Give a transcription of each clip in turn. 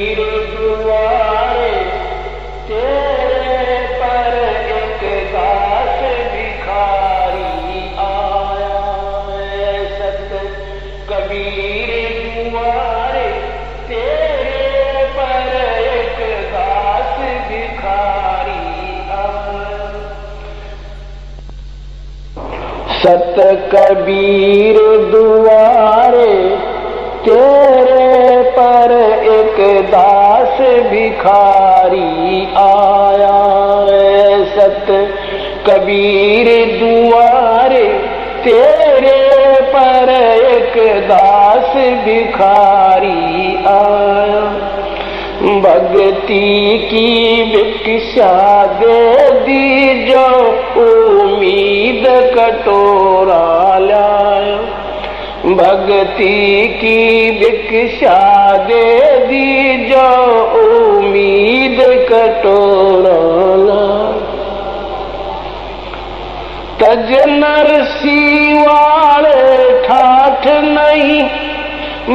दुआरे तेरे पर एक दास भिखारी आया है। सत कबीर दुआरे तेरे पर एक दास भिखारी आया। सत कबीर दुआरे तेरे पर एक दास भिखारी आया है। सत कबीर दुआरे तेरे पर एक दास भिखारी आया। भक्ति की भिक्षा दे दी जो उम्मीद कटोरा लाया। भक्ति की भिक्षा दे दी जो उम्मीद कटोरा लाया। तज नरसी वाले ठाठ नहीं,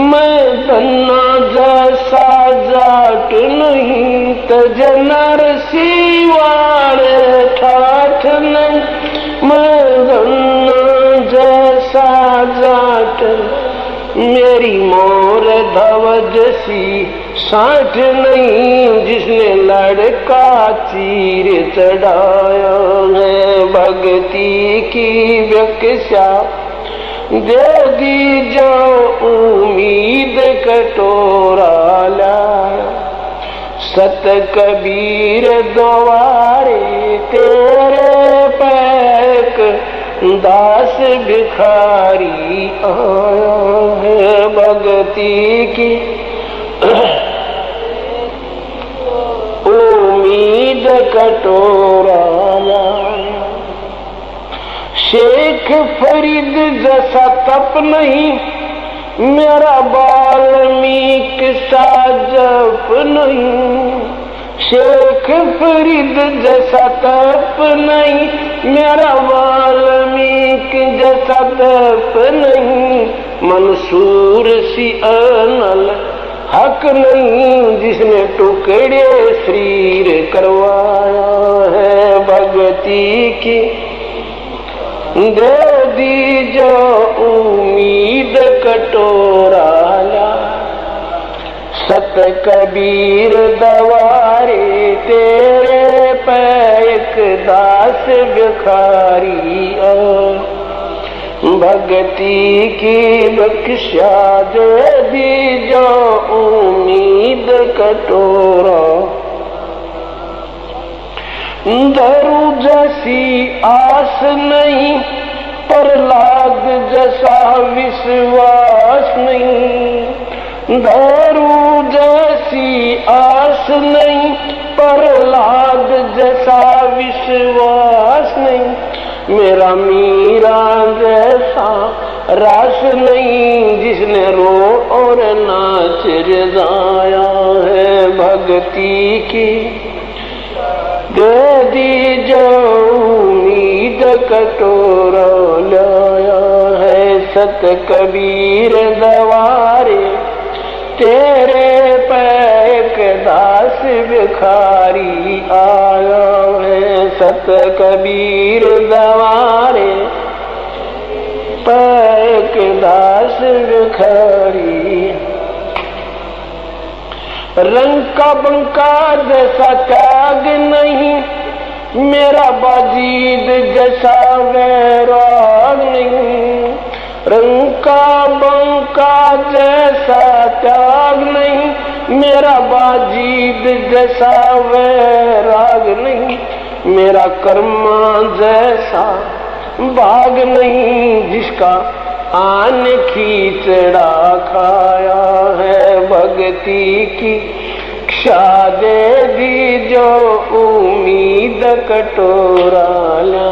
मैं धन्ना जैसा जाट नहीं। तज नरसी वाले ठाठ नहीं, मैं धन्ना जैसा जाट। मेरी मोर धवज सी साठ नहीं, जिसने लड़का चीर चढ़ाया है। भक्ति की भिक्षा दे दी जो उम्मीद कटोरा लाया। सत कबीर द्वारे तेरे पैक दास भिखारी आया है। भक्ति की उम्मीद कटोरा लाया। शेख फरीद जैसा तप नहीं, मेरा वाल्मीक सा जप नहीं। शेख फरीद जैसा तप नहीं, मेरा वाल्मीक जैसा तप नहीं। मंसूर सी अनल हक नहीं, जिसने टुकड़े शरीर करवाया है। भक्ति की दे दी जो उम्मीद कटोरा ला। सत कबीर दवारे तेरे पैक दास भिखारी आ। भक्ति की भिक्षा दे दी जो उम्मीद कटोरा। धरू जैसी आस नहीं, प्रहलाद जैसा विश्वास नहीं। धरू जैसी आस नहीं, प्रहलाद जैसा विश्वास नहीं। मेरा मीरा जैसा रास नहीं, जिसने रो और नाच रजाया है। भक्ति की दे दी जो उम्मीद कटोरा लाया है। सत कबीर दवारे तेरे पैक दास भिखारी आया है। सत कबीर दवारे पैक दास भिखारी। रंग का बंका जैसा त्याग नहीं, मेरा बाजीद जैसा वैराग नहीं। रंग का बंका जैसा त्याग नहीं, मेरा बाजीद जैसा वैराग नहीं। मेरा कर्मा जैसा भाग नहीं, जिसका आन खींचड़ा खाया है। भक्ति की भिक्षा दे दी जो उम्मीद कटोरा ला।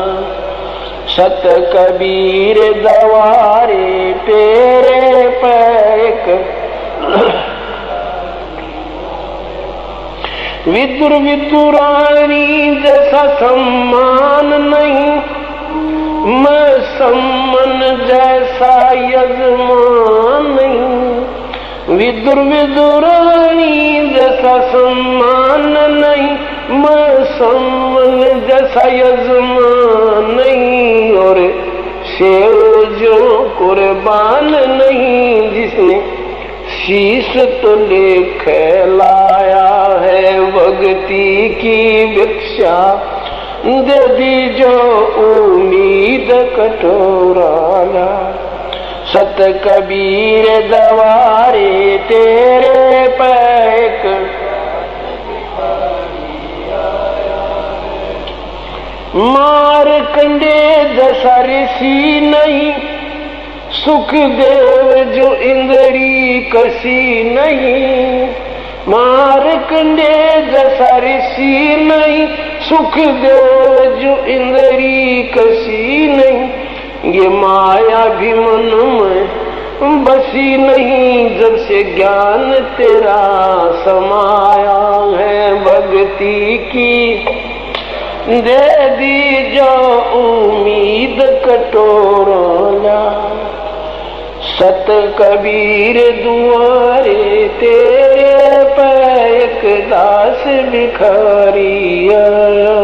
सत कबीर दवारे तेरे पैक। विदुर विदुरानी जैसा सम्मान नहीं, मैं सम्मन जैसा यजमान नहीं। विदुर विदुरानी सम्मान नहीं, मैं सम्मान जैसा यजमान नहीं, और शेर जो कुर्बान नहीं, जिसने शीश तो लेके लाया है भक्ति की भिक्षा, दे दी जो उम्मीद कटोरा। सत कबीर दवारे तेरे पैक, मार कंडे जैसा ऋषि नहीं, सुखदेव जो इंद्री कसी नहीं, मार कंडे जैसा ऋषि नहीं, सुखदेव जो इंद्री कसी नहीं, ये माया भी मन में बसी नहीं, जब से ज्ञान तेरा समाया है भक्ति की, दे दी जो उम्मीद कटोरा। सत कबीर दुआरे तेरे पैक दास भिखारी आया,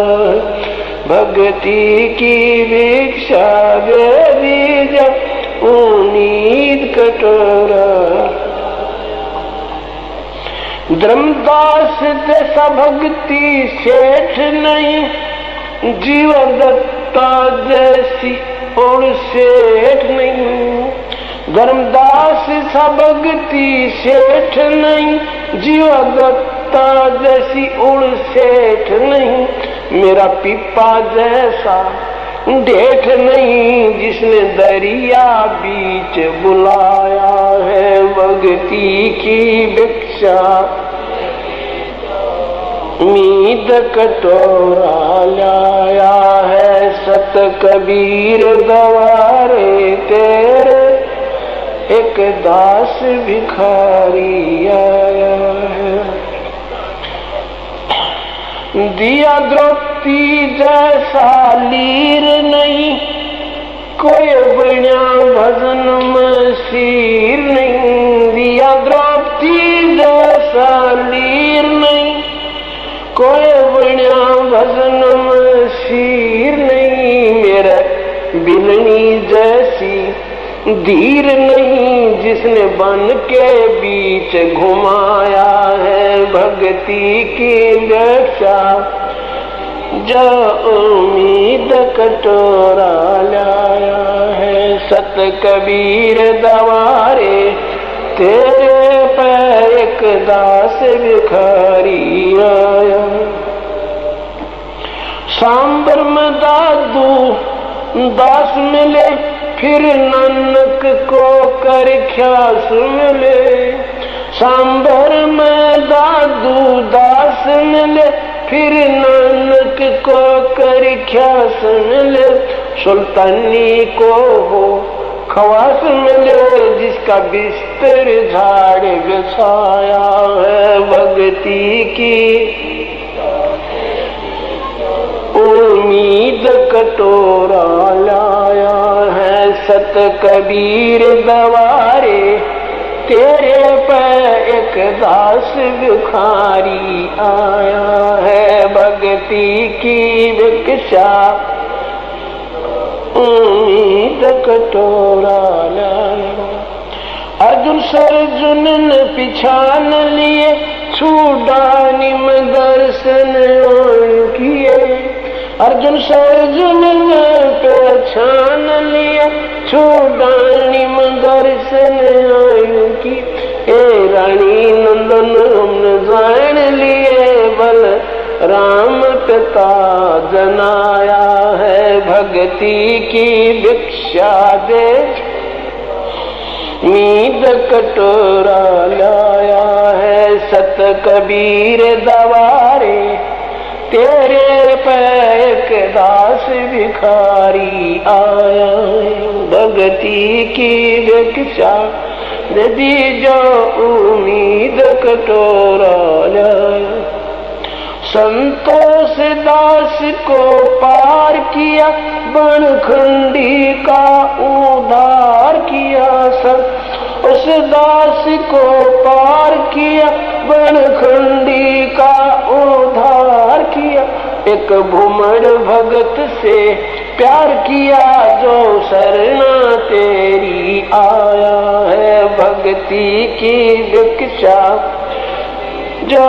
भक्ति की भिक्षा दे दी जो उम्मीद कटोरा। धर्मदास जैसा भक्ति सेठ नहीं, जीव दत्ता जैसी और सेठ नहीं, धर्मदास सा भक्ति सेठ नहीं, जीव दत्ता जैसी उड़ सेठ नहीं, मेरा पिपा जैसा डेठ नहीं, जिसने दरिया बीच बुलाया है भक्ति की भिक्षा, उम्मीद कटोरा लाया है सत कबीर दवारे तेरे, एक दास भिखारी आया है। दिया द्रौपदी जैसा लीर नहीं, कोई बन्या भजन में सिर नहीं, दिया द्रौपदी जैसा लीर नहीं, कोई बन्या भजन में सिर नहीं, मेरा बिलनी जैसी धीर नहीं, जिसने बन के बीच घुमाया है भक्ति की भिक्षा, जो उम्मीद कटोरा लाया है सत कबीर दवारे तेरे पे एक दास भिखारी आया। सांबर में दादू दास मिले, फिर नानक को कर ख्यास मिले, सांबर में दादू दास मिले, फिर नानक को कर ख्यास मिले, सुल्तानी को हो खवास मिले, जिसका बिस्तर झाड़ बिछाया है भक्ति की, उम्मीद कटोरा लाया है सत कबीर दवारे तेरे पे एक दास भिखारी आया है भक्ति की भिक्षा, उम्मीद कटोरा लाया। अर्जुन सर्जुन ने पिछान लिए, छूडानी में दर्शन किए, अर्जुन सर्जुन ने पहचान लिया, छूडानी में दर्शन की, ए रानी नंदन हमने जान लिए, बल राम पिता जनाया है भक्ति की भिक्षा दे, मीद कटोरा लाया है सत कबीर दवारे तेरे पे एक दास भिखारी आया, भक्ति की भिक्षा दे दी जो उम्मीद कटोरा लाया। संतोष दास को पार किया, बनखंडी का उद्धार किया, उस दास को पार किया, बनखंडी एक भूमड़ भगत से प्यार किया जो शरणा तेरी आया है। भक्ति की भिक्षा जो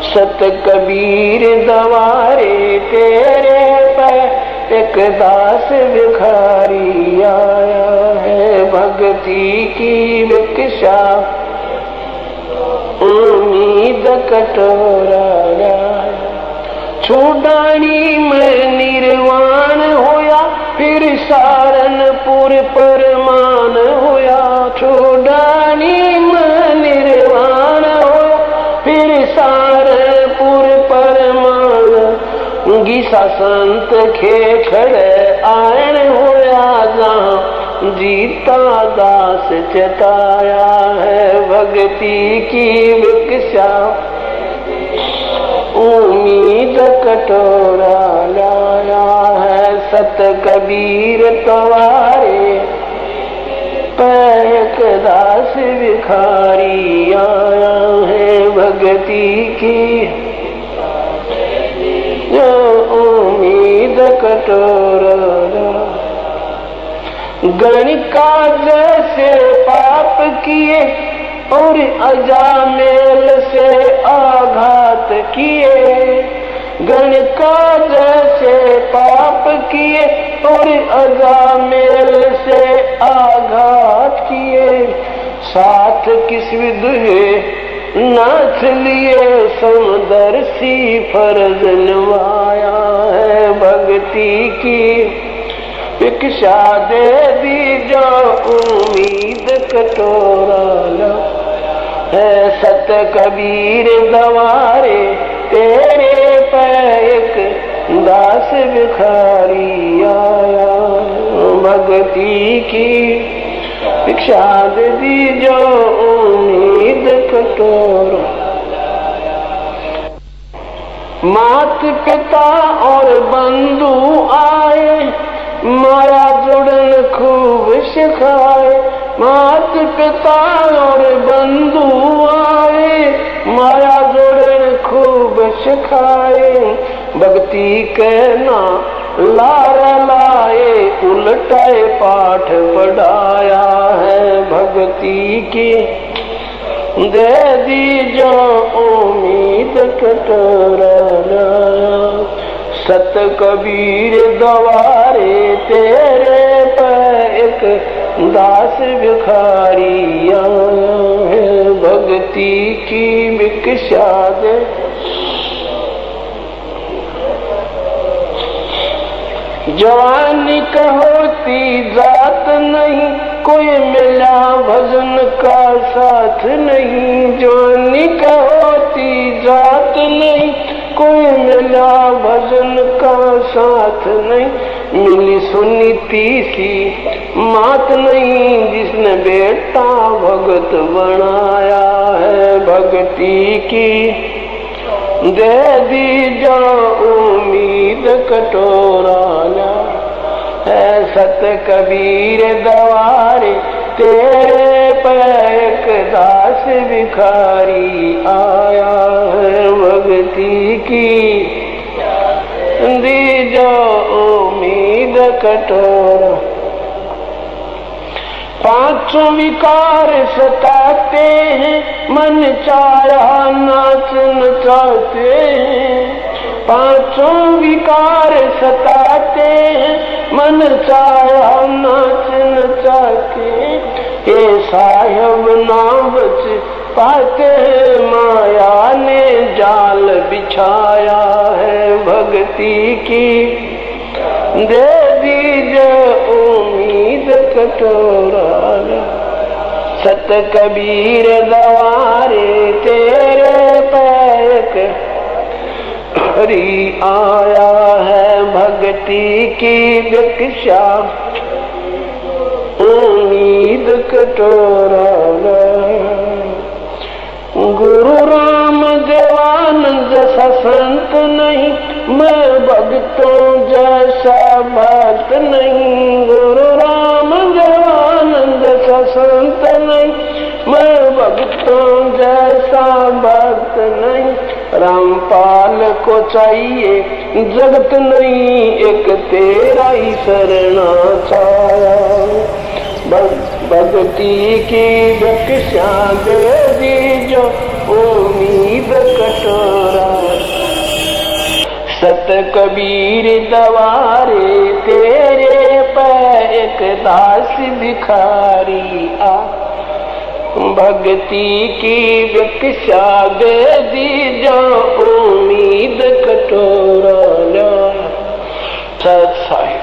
सत कबीर दवारे तेरे पर एक दास भिखारी आया है। भक्ति की भिक्षा उम्मीद कटोरा छूडानी में निर्वाण होया, फिर सारनपुर परमान होया। छूडानी में निर्वाण होया, फिर सारनपुर परमान। गीसा संत खेखड़ आयन होया, जहाँ जीता दास चताया है। भक्ति की भिक्षा उम्मीद कटोरा लाया है। सत कबीर तवारे पैक दास भिखारी आया है। भक्ति की जो उम्मीद कटोरा गणिका जैसे पाप किए और अजामेल से आघात किए। गणिका जैसे पाप किए और अजामेल से आघात किए। साथ किस विदुहे नाथ लिए समदर्शी फर्ज निभाया है। भक्ति की भिक्षा दे दी जो उम्मीद कटोरा है। सत कबीर दवारे तेरे पर एक दास भिखारी आया। भक्ति की भिक्षा दे दी जो उम्मीद कटोरा। मात पिता और बंधु आए, माया जुड़न खूब सिखाए। मात पिता और बंधु आए, माया जुड़न खूब सिखाए। भक्ति कहना लार लाए, उल्टाए पाठ पढ़ाया है। भक्ति की दे दी जो उम्मीद कटोरा लाया। सत कबीर दवारे तेरे पर एक दास भिखारी आया है। भक्ति की भिक्षा दे जवानी कहोती जात नहीं, कोई मिला भजन का साथ नहीं। जवानी कहोती जात नहीं, कोई मिला भजन का साथ नहीं। मिली सुनी तीसी मात नहीं, जिसने बेटा भगत बनाया है। भक्ति की दे दी जो उम्मीद कटोरा है। सत कबीर दवारे तेरे पर एक दास भिखारी आया है। भक्ति की दी जो उम्मीद कटोरा। पांचों विकार सताते हैं, मन चाहा नाच नचाते हैं। पांचों विकार सताते हैं, मन चाहा नाच नचाते। ये साहब ना बच पाते हैं, माया ने जाल बिछाया है। भक्ति की दे दीजिए उम्मीद कटोरा। सत कबीर दवारे तेरे पैक हरी आया है। भक्ति की भिक्षा उम्मीद कटोरा। गुरु राम देवानंद जैसा संत नहीं, मैं भक्तों जैसा भक्त नहीं। गुरु राम देवानंद जैसा संत नहीं, मैं भक्तों जैसा भक्त नहीं, रामपाल को चाहिए जगत नहीं, एक तेरा ही शरणा छाया। भक्ति की भिक्षा दे दीजो उम्मीद कटोरा, सत कबीर दवारे तेरे पे एक दास भिखारी आ। भक्ति की भिक्षा दे दीजो उम्मीद कटोरा। सत साई।